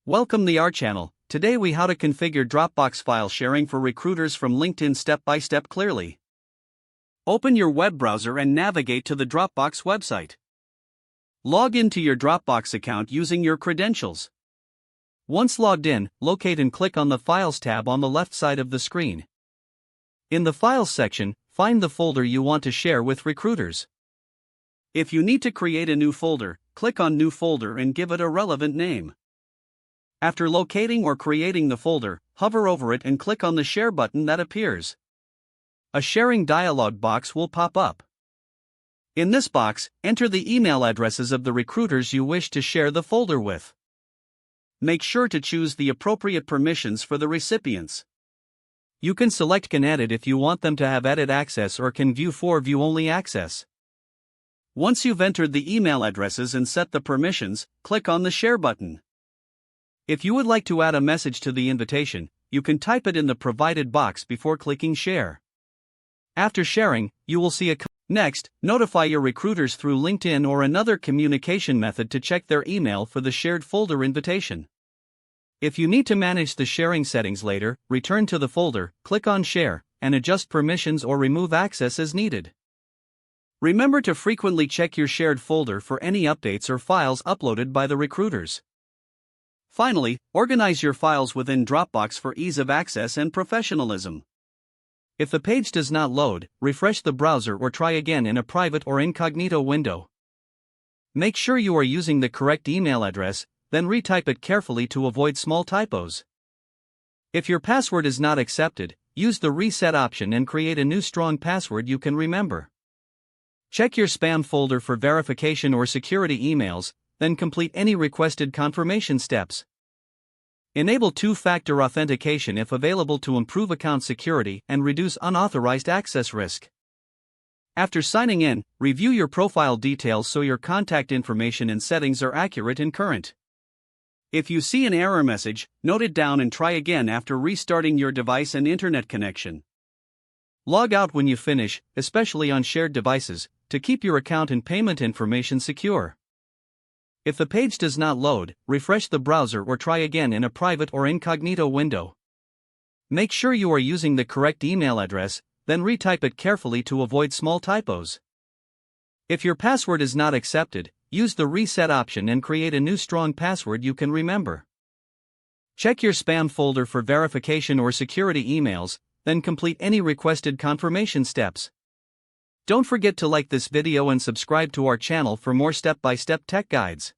Welcome to our channel. Today we how to configure Dropbox file sharing for recruiters from LinkedIn step by step clearly. Open your web browser and navigate to the Dropbox website. Log into your Dropbox account using your credentials. Once logged in, locate and click on the Files tab on the left side of the screen. In the Files section, find the folder you want to share with recruiters. If you need to create a new folder, click on New Folder and give it a relevant name. After locating or creating the folder, hover over it and click on the Share button that appears. A sharing dialog box will pop up. In this box, enter the email addresses of the recruiters you wish to share the folder with. Make sure to choose the appropriate permissions for the recipients. You can select Can Edit if you want them to have edit access or Can View for view-only access. Once you've entered the email addresses and set the permissions, click on the Share button. If you would like to add a message to the invitation, you can type it in the provided box before clicking Share. After sharing, you will see a Next, notify your recruiters through LinkedIn or another communication method to check their email for the shared folder invitation. If you need to manage the sharing settings later, return to the folder, click on Share, and adjust permissions or remove access as needed. Remember to frequently check your shared folder for any updates or files uploaded by the recruiters. Finally, organize your files within Dropbox for ease of access and professionalism. If the page does not load, refresh the browser or try again in a private or incognito window. Make sure you are using the correct email address, then retype it carefully to avoid small typos. If your password is not accepted, use the Reset option and create a new strong password you can remember. Check your spam folder for verification or security emails, then complete any requested confirmation steps. Enable two-factor authentication if available to improve account security and reduce unauthorized access risk. After signing in, review your profile details so your contact information and settings are accurate and current. If you see an error message, note it down and try again after restarting your device and internet connection. Log out when you finish, especially on shared devices, to keep your account and payment information secure. If the page does not load, refresh the browser or try again in a private or incognito window. Make sure you are using the correct email address, then retype it carefully to avoid small typos. If your password is not accepted, use the Reset option and create a new strong password you can remember. Check your spam folder for verification or security emails, then complete any requested confirmation steps. Don't forget to like this video and subscribe to our channel for more step-by-step tech guides.